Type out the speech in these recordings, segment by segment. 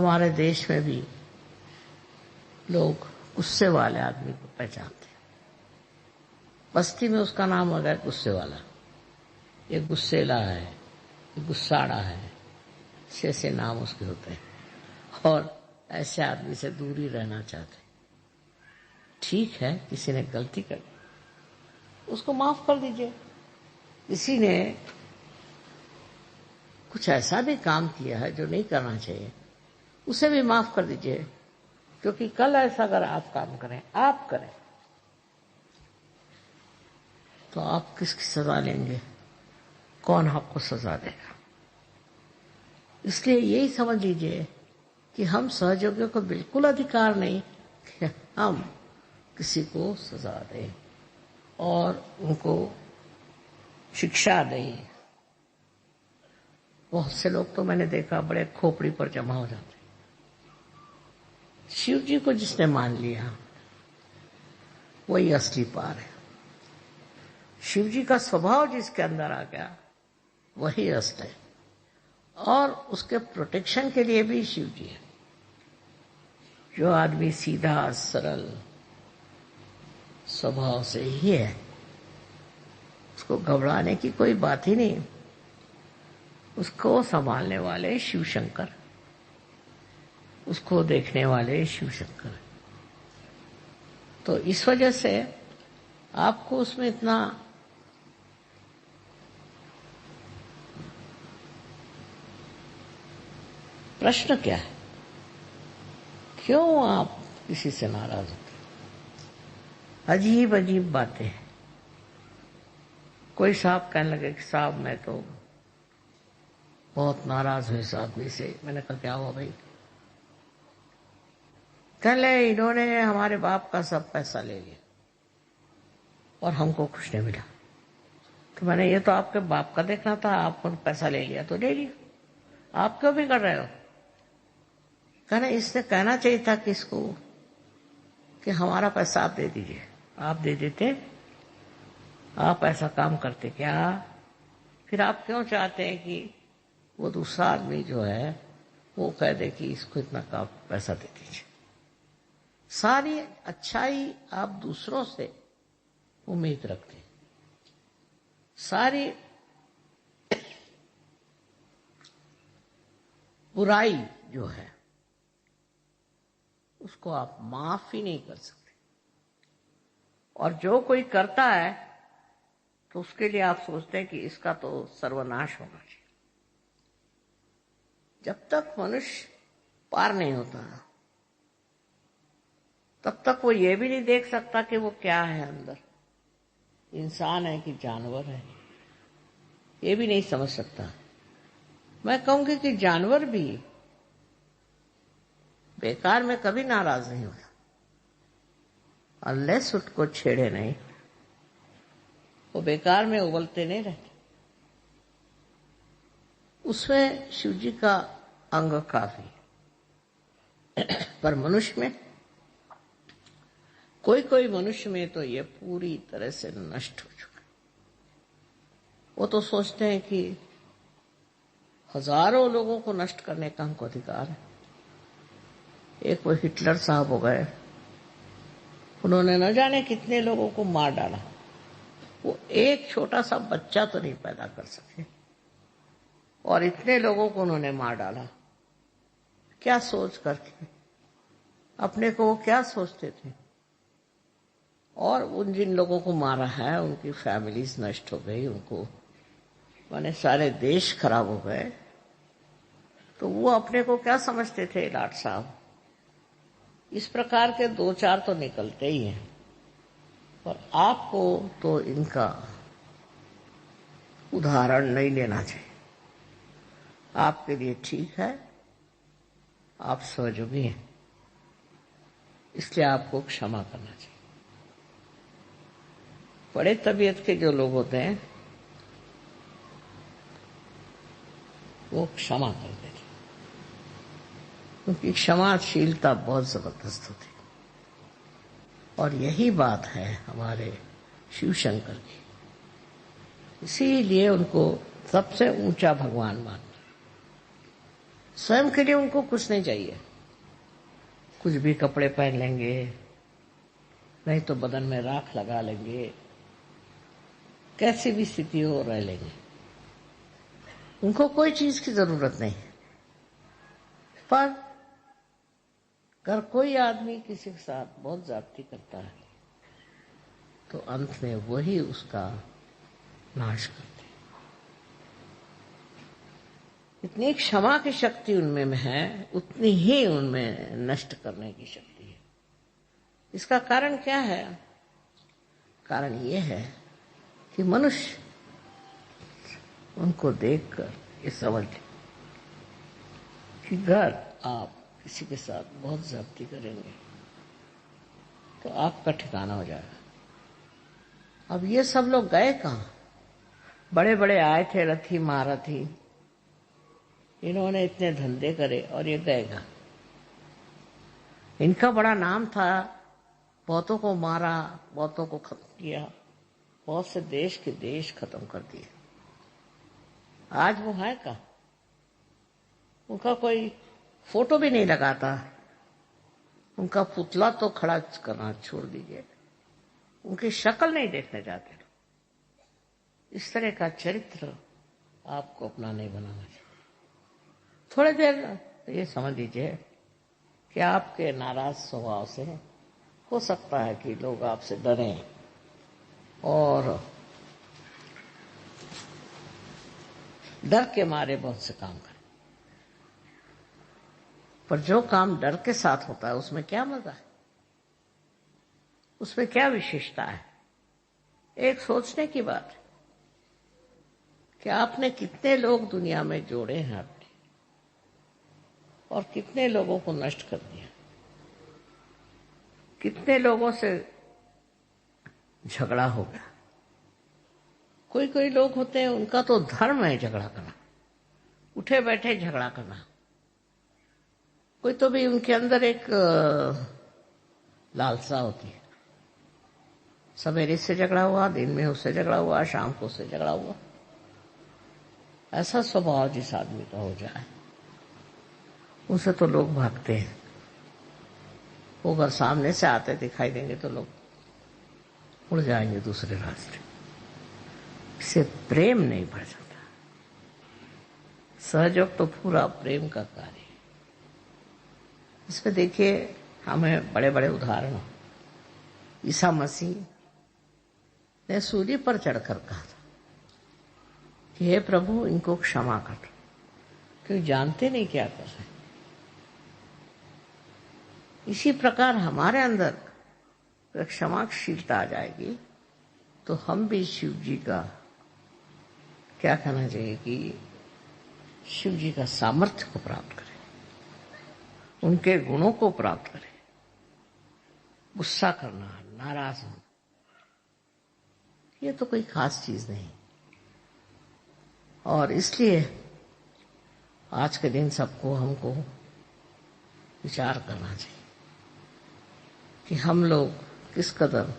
हमारे देश में भी लोग गुस्से वाले आदमी को पहचानते हैं। बस्ती में उसका नाम हो गया गुस्से वाला, ये गुस्सेला है, ये गुस्साड़ा है, ऐसे नाम उसके होते हैं। और ऐसे आदमी से दूर ही रहना चाहते हैं। ठीक है, किसी ने गलती कर उसको माफ कर दीजिए। किसी ने कुछ ऐसा भी काम किया है जो नहीं करना चाहिए, उसे भी माफ कर दीजिए, क्योंकि कल ऐसा अगर आप काम करें, आप करें, तो आप किसकी सजा लेंगे? कौन आपको सजा देगा? इसलिए यही समझ लीजिए कि हम सहयोगियों को बिल्कुल अधिकार नहीं कि हम किसी को सजा दें और उनको शिक्षा दें। बहुत से लोग तो मैंने देखा बड़े खोपड़ी पर जमा हो जाते। शिव जी को जिसने मान लिया वही असली पार है। शिव जी का स्वभाव जिसके अंदर आ गया वही असली है, और उसके प्रोटेक्शन के लिए भी शिव जी है। जो आदमी सीधा सरल स्वभाव से ही है, उसको घबराने की कोई बात ही नहीं। उसको संभालने वाले शिव शंकर, उसको देखने वाले शिव शंकर। तो इस वजह से आपको उसमें इतना प्रश्न क्या है? क्यों आप किसी से नाराज होते? अजीब अजीब बातें हैं। कोई साहब कहने लगे कि साहब मैं तो बहुत नाराज हुई इस आदमी से। मैंने कहा क्या हुआ भाई? कहले इन्होंने हमारे बाप का सब पैसा ले लिया और हमको कुछ नहीं मिला। तो मैंने ये तो आपके बाप का देखना था, आपको पैसा ले लिया तो ले लिया, आप क्यों भी कर रहे हो? कहना इसने कहना चाहिए था किसको कि हमारा पैसा आप दे दीजिए। आप दे देते, आप ऐसा काम करते क्या? फिर आप क्यों चाहते हैं कि वो दूसरा आदमी जो है वो कह दे कि इसको इतना का पैसा दे दीजिए? सारी अच्छाई आप दूसरों से उम्मीद रखते हैं, सारी बुराई जो है उसको आप माफ ही नहीं कर सकते। और जो कोई करता है तो उसके लिए आप सोचते हैं कि इसका तो सर्वनाश होना चाहिए। जब तक मनुष्य पार नहीं होता तब तक वो ये भी नहीं देख सकता कि वो क्या है अंदर, इंसान है कि जानवर है, ये भी नहीं समझ सकता। मैं कहूंगी कि जानवर भी बेकार में कभी नाराज नहीं होता, अनलेस उसको छेड़े नहीं, वो बेकार में उबलते नहीं रहते। उसमें शिव जी का अंग काफी है। पर मनुष्य में, कोई कोई मनुष्य में तो ये पूरी तरह से नष्ट हो चुका। वो तो सोचते हैं कि हजारों लोगों को नष्ट करने का हमको अधिकार है। एक वो हिटलर साहब हो गए, उन्होंने न जाने कितने लोगों को मार डाला। वो एक छोटा सा बच्चा तो नहीं पैदा कर सके और इतने लोगों को उन्होंने मार डाला। क्या सोच करके? अपने को वो क्या सोचते थे? और उन जिन लोगों को मारा है उनकी फैमिलीज नष्ट हो गई, उनको माने सारे देश खराब हो गए। तो वो अपने को क्या समझते थे लाट साहब? इस प्रकार के दो चार तो निकलते ही हैं, पर आपको तो इनका उदाहरण नहीं लेना चाहिए। आपके लिए ठीक है, आप सहयोगी हैं, इसलिए आपको क्षमा करना चाहिए। बड़े तबीयत के जो लोग होते हैं वो क्षमा कर देते, क्योंकि क्षमाशीलता बहुत जबरदस्त होती है। और यही बात है हमारे शिव शंकर की, इसीलिए उनको सबसे ऊंचा भगवान मानते। स्वयं के लिए उनको कुछ नहीं चाहिए। कुछ भी कपड़े पहन लेंगे, नहीं तो बदन में राख लगा लेंगे, कैसी भी स्थिति हो रह लेंगे, उनको कोई चीज की जरूरत नहीं। पर अगर कोई आदमी किसी के साथ बहुत ज्यादती करता है तो अंत में वही उसका नाश करते हैं। इतनी क्षमा की शक्ति उनमें है, उतनी ही उनमें नष्ट करने की शक्ति है। इसका कारण क्या है? कारण ये है कि मनुष्य उनको देखकर ये समझ ले कि अगर आप किसी के साथ बहुत ज्यादती करेंगे तो आपका ठिकाना हो जाएगा। अब ये सब लोग गए कहां? बड़े बड़े आए थे रथी महारथी, इन्होंने इतने धंधे करे और ये गए कहां? इनका बड़ा नाम था, बहुतों को मारा, बहुतों को खत्म किया, बहुत से देश के देश खत्म कर दिए। आज वो है कहां? उनका कोई फोटो भी नहीं लगाता, उनका पुतला तो खड़ा करना छोड़ दीजिए, उनकी शक्ल नहीं देखने जाते। इस तरह का चरित्र आपको अपना नहीं बनाना चाहिए। थोड़ी देर ये समझ लीजिए कि आपके नाराज स्वभाव से हो सकता है कि लोग आपसे डरें और डर के मारे बहुत से काम करें। पर जो काम डर के साथ होता है उसमें क्या मजा है, उसमें क्या विशेषता है? एक सोचने की बात है कि आपने कितने लोग दुनिया में जोड़े हैं आपने, और कितने लोगों को नष्ट कर दिया, कितने लोगों से झगड़ा हो गया। कोई कोई लोग होते हैं उनका तो धर्म है झगड़ा करना, उठे बैठे झगड़ा करना। कोई तो भी उनके अंदर एक लालसा होती है, सवेरे से झगड़ा हुआ, दिन में उससे झगड़ा हुआ, शाम को उससे झगड़ा हुआ। ऐसा स्वभाव जिस आदमी का हो जाए उसे तो लोग भागते हैं। वो अगर सामने से आते दिखाई देंगे तो लोग उड़ जाएंगे दूसरे रास्ते। इससे प्रेम नहीं बढ़ सकता। सहयोग तो पूरा प्रेम का कार्य है। इसमें देखिए, हमें बड़े बड़े उदाहरण, ईसा मसीह ने सूली पर चढ़कर कहा था कि हे प्रभु, इनको क्षमा कर, क्योंकि जानते नहीं क्या कर रहे। इसी प्रकार हमारे अंदर क्षमाशीलता आ जाएगी तो हम भी शिव जी का, क्या कहना चाहिए, कि शिव जी का सामर्थ्य को प्राप्त करें, उनके गुणों को प्राप्त करें। गुस्सा करना, नाराज होना, ये तो कोई खास चीज नहीं। और इसलिए आज के दिन सबको हमको विचार करना चाहिए कि हम लोग किस कदर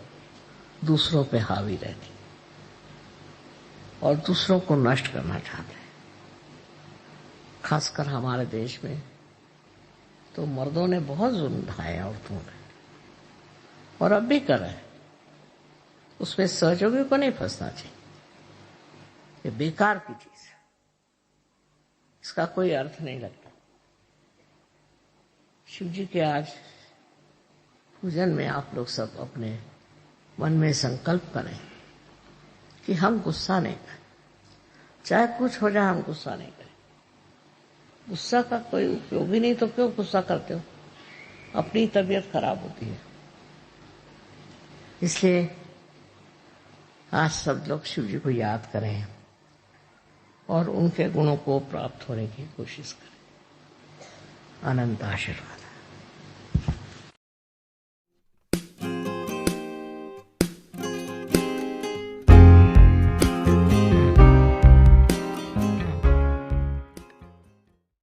दूसरों पे हावी रहते और दूसरों को नष्ट करना चाहते हैं। खासकर हमारे देश में तो मर्दों ने बहुत जुल्म ढाए औरतों पे, और अब भी कर रहे हैं। उसमें सहयोगियों को नहीं फंसना चाहिए। ये बेकार की चीज है, इसका कोई अर्थ नहीं लगता। शिव जी के आज पूजन में आप लोग सब अपने मन में संकल्प करें कि हम गुस्सा नहीं करें, चाहे कुछ हो जाए हम गुस्सा नहीं करें। गुस्सा का कोई उपयोग ही नहीं, तो क्यों गुस्सा करते हो? अपनी तबीयत खराब होती है। इसलिए आज सब लोग शिव जी को याद करें और उनके गुणों को प्राप्त होने की कोशिश करें। अनंत आशीर्वाद।